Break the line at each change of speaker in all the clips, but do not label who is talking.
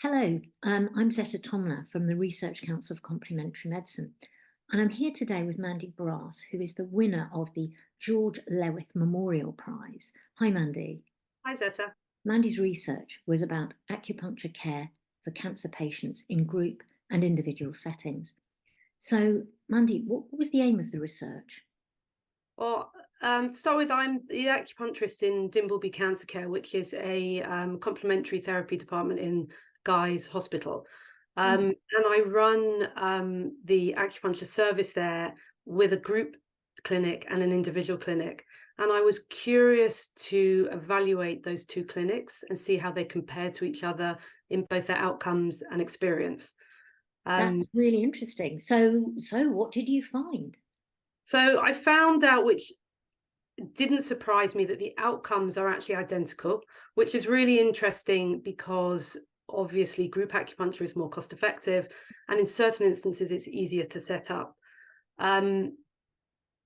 Hello, I'm Zeta Tomla from the Research Council of Complementary Medicine, and I'm here today with Mandy Brass, who is the winner of the George Lewith Memorial Prize. Hi, Mandy.
Hi, Zeta.
Mandy's research was about acupuncture care for cancer patients in group and individual settings. So, Mandy, what was the aim of the research?
Well, to start with, I'm the acupuncturist in Dimbleby Cancer Care, which is a complementary therapy department in Guy's Hospital.
Mm.
And I run the acupuncture service there with a group clinic and an individual clinic. And I was curious to evaluate those two clinics and see how they compare to each other in both their outcomes and experience.
That's
Um,
really interesting. So what did you find?
so I found out, which didn't surprise me, that the outcomes are actually identical, which is really interesting because obviously group acupuncture is more cost effective and in certain instances it's easier to set up. Um,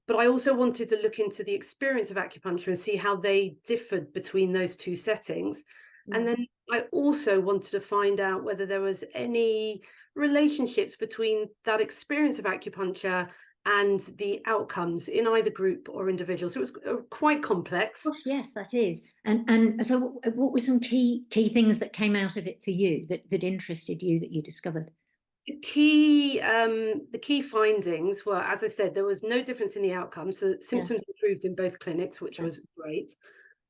but I also wanted to look into the experience of acupuncture and see how they differed between those two settings. And
Yeah.
then I also wanted to find out whether there was any relationships between that experience of acupuncture and the outcomes in either group or individual. So it was quite complex.
Gosh, yes, that is. And so what were some key things that came out of it for you that interested you that you discovered?
The key findings were, as I said, there was no difference in the outcomes. So
Yeah.
symptoms improved in both clinics, which
Yeah.
was great.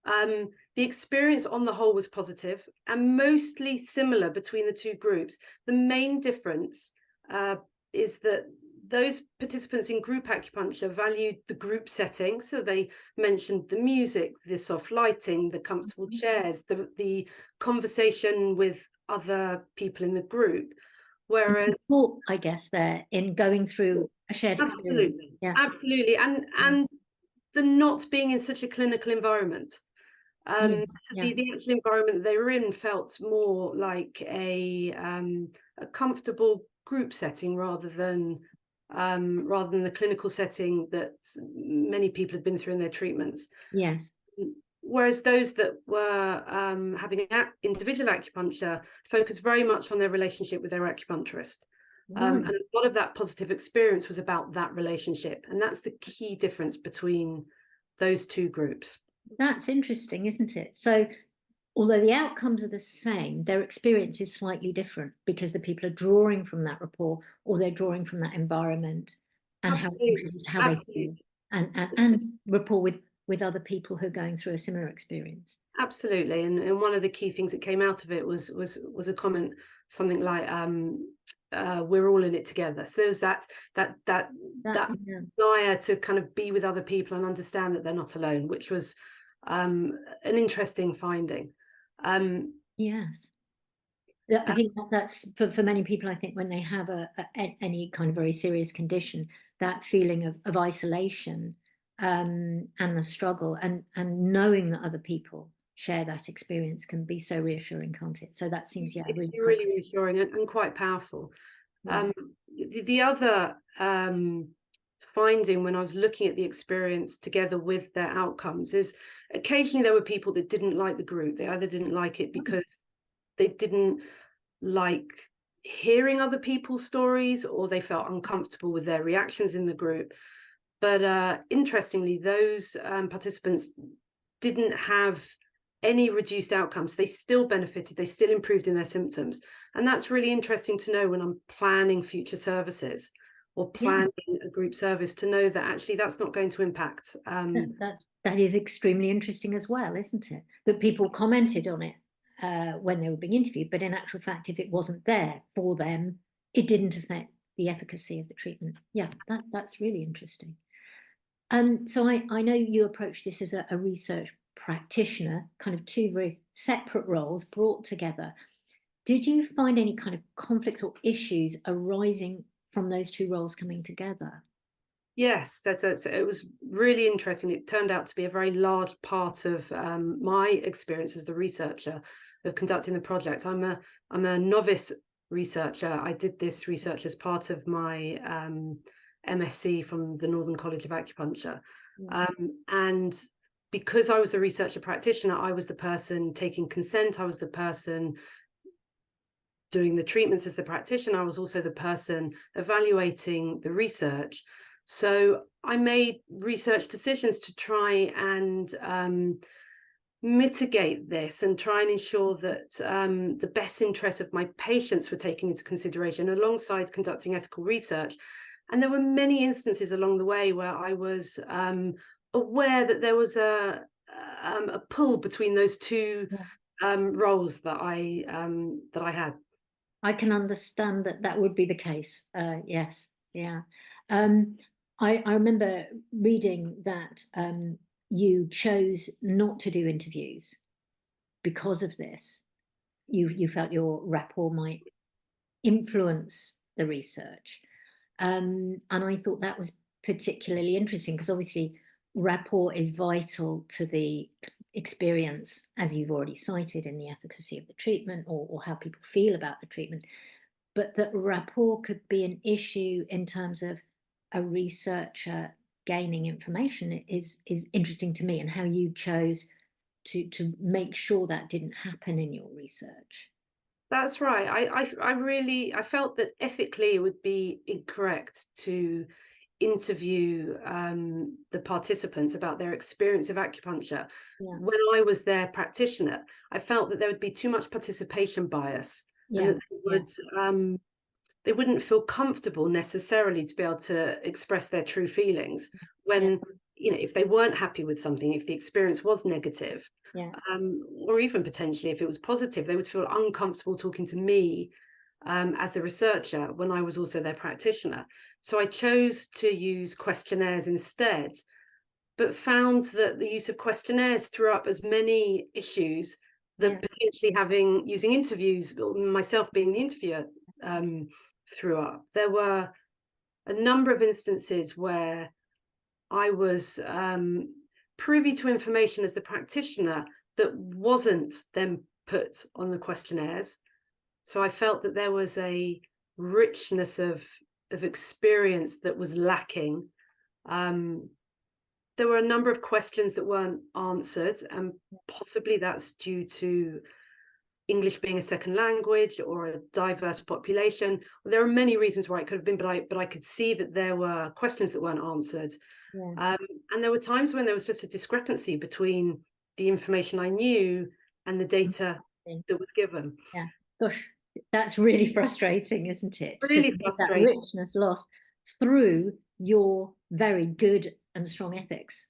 The experience on the whole was positive and mostly similar between the two groups. The main difference uh, is that those participants in group acupuncture valued the group setting. So they mentioned the music, the soft lighting, the comfortable
Mhm.
chairs, the conversation with other people in the group.
Some
Whereas
support, I guess, there in going through a shared experience.
absolutely,
Yeah.
absolutely, and
Yeah.
the not being in such a clinical environment.
Yes.
So
Yeah.
the actual environment they were in felt more like a comfortable group setting rather than the clinical setting that many people had been through in their treatments.
Yes.
Whereas those that were having individual acupuncture focused very much on their relationship with their acupuncturist. And
Right.
a lot of that positive experience was about that relationship. And that's the key difference between those two groups.
That's interesting, isn't it? So although the outcomes are the same, their experience is slightly different because the people are drawing from that rapport or they're drawing from that environment and how it
Absolutely.
contributes to how they feel
Absolutely.
and rapport with other people who are going through a similar experience.
Absolutely. And one of the key things that came out of it was a comment, something like, we're all in it together. So there was that that
That,
that
yeah.
desire to kind of be with other people and understand that they're not alone, which was an interesting finding. Um,
Yes. Yeah, I think that's for many people, I think when they have any kind of very serious condition, that feeling of isolation and the struggle and knowing that other people share that experience can be so reassuring, can't it? So that seems, yeah,
it can
really
be
quite,
really reassuring and quite powerful.
yeah.
Um, the other finding when I was looking at the experience together with their outcomes is occasionally there were people that didn't like the group. They either didn't like it
Oh,
because they didn't like hearing other people's stories or they felt uncomfortable with their reactions in the group. But interestingly, those participants didn't have any reduced outcomes. They still benefited, they still improved in their symptoms. And that's really interesting to know when I'm planning future services or
yeah,
planning a group service, to know that actually that's not going to impact.
that is extremely interesting as well, isn't it? That people commented on it when they were being interviewed, but in actual fact, if it wasn't there for them, it didn't affect the efficacy of the treatment. Yeah, that's really interesting. So I know you approach this as a research practitioner, kind of two very separate roles brought together. Did you find any kind of conflicts or issues arising from those two roles coming together?
Yes, it was really interesting. It turned out to be a very large part of my experience as the researcher of conducting the project. I'm a novice researcher. I did this research as part of my MSc from the Northern College of Acupuncture,
Yeah.
and because I was the researcher practitioner, I was the person taking consent. I was the person doing the treatments as the practitioner, I was also the person evaluating the research. So I made research decisions to try and mitigate this and try and ensure that the best interests of my patients were taken into consideration alongside conducting ethical research. And there were many instances along the way where I was aware that there was a pull between those two roles that I had.
I can understand that that would be the case. Yes, yeah. I remember reading that you chose not to do interviews because of this. You felt your rapport might influence the research. And I thought that was particularly interesting because obviously rapport is vital to the experience, as you've already cited, in the efficacy of the treatment or how people feel about the treatment. But that rapport could be an issue in terms of a researcher gaining information is interesting to me, and how you chose to make sure that didn't happen in your research.
That's right. I felt that ethically it would be incorrect to interview the participants about their experience of acupuncture.
Yeah.
When I was their practitioner, I felt that there would be too much participation bias, and
Yeah.
that they wouldn't feel comfortable necessarily to be able to express their true feelings when, if they weren't happy with something, if the experience was negative,
Yeah.
or even potentially if it was positive, they would feel uncomfortable talking to me as the researcher when I was also their practitioner. So I chose to use questionnaires instead, but found that the use of questionnaires threw up as many issues that potentially using interviews, or myself being the interviewer, threw up. There were a number of instances where I was privy to information as the practitioner that wasn't then put on the questionnaires. So I felt that there was a richness of experience that was lacking. There were a number of questions that weren't answered, and possibly that's due to English being a second language or a diverse population. There are many reasons why it could have been, but I could see that there were questions that weren't answered. And there were times when there was just a discrepancy between the information I knew and the data that was given.
Yeah, gosh, that's really frustrating, isn't it?
Really
That
frustrating.
richness lost through your very good and strong ethics,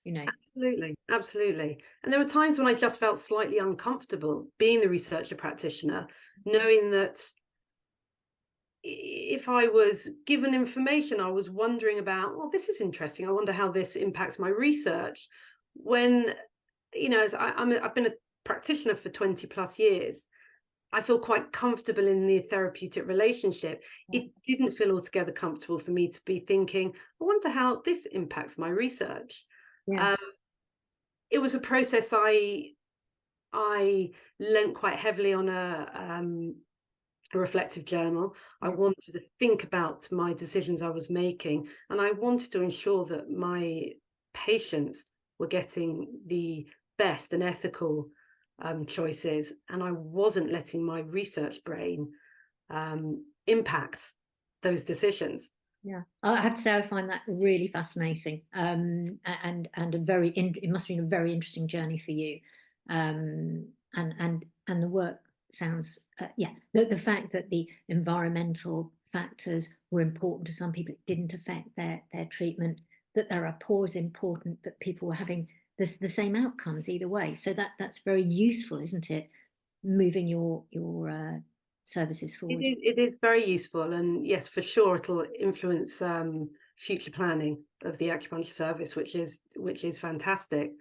Absolutely, absolutely. And there were times when I just felt slightly uncomfortable being the researcher practitioner, knowing that if I was given information, I was wondering about, well, this is interesting. I wonder how this impacts my research. When, as I've been a practitioner for 20 plus years, I feel quite comfortable in the therapeutic relationship. It didn't feel altogether comfortable for me to be thinking, I wonder how this impacts my research. It was a process I lent quite heavily on a reflective journal. I wanted to think about my decisions I was making, and I wanted to ensure that my patients were getting the best and ethical choices, and I wasn't letting my research brain impact those decisions.
Yeah, I have to say I find that really fascinating, and it must have been a very interesting journey for you, and the work sounds the fact that the environmental factors were important to some people, it didn't affect their treatment, that their rapport is important, but people were having the same outcomes either way. So that's very useful, isn't it? Moving your services forward.
It is very useful, and yes, for sure, it'll influence future planning of the acupuncture service, which is fantastic.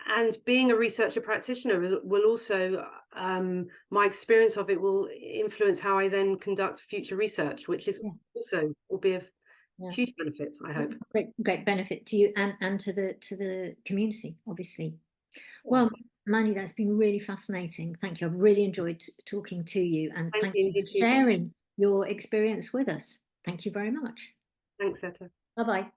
And being a researcher practitioner will also, my experience of it will influence how I then conduct future research, which is also will be of huge benefits, I hope.
Great benefit to you and to the community, obviously. Well, Mandy, that's been really fascinating. Thank you. I've really enjoyed talking to you, and thank you for sharing your experience with us. Thank you very much.
Thanks, Etta.
Bye-bye.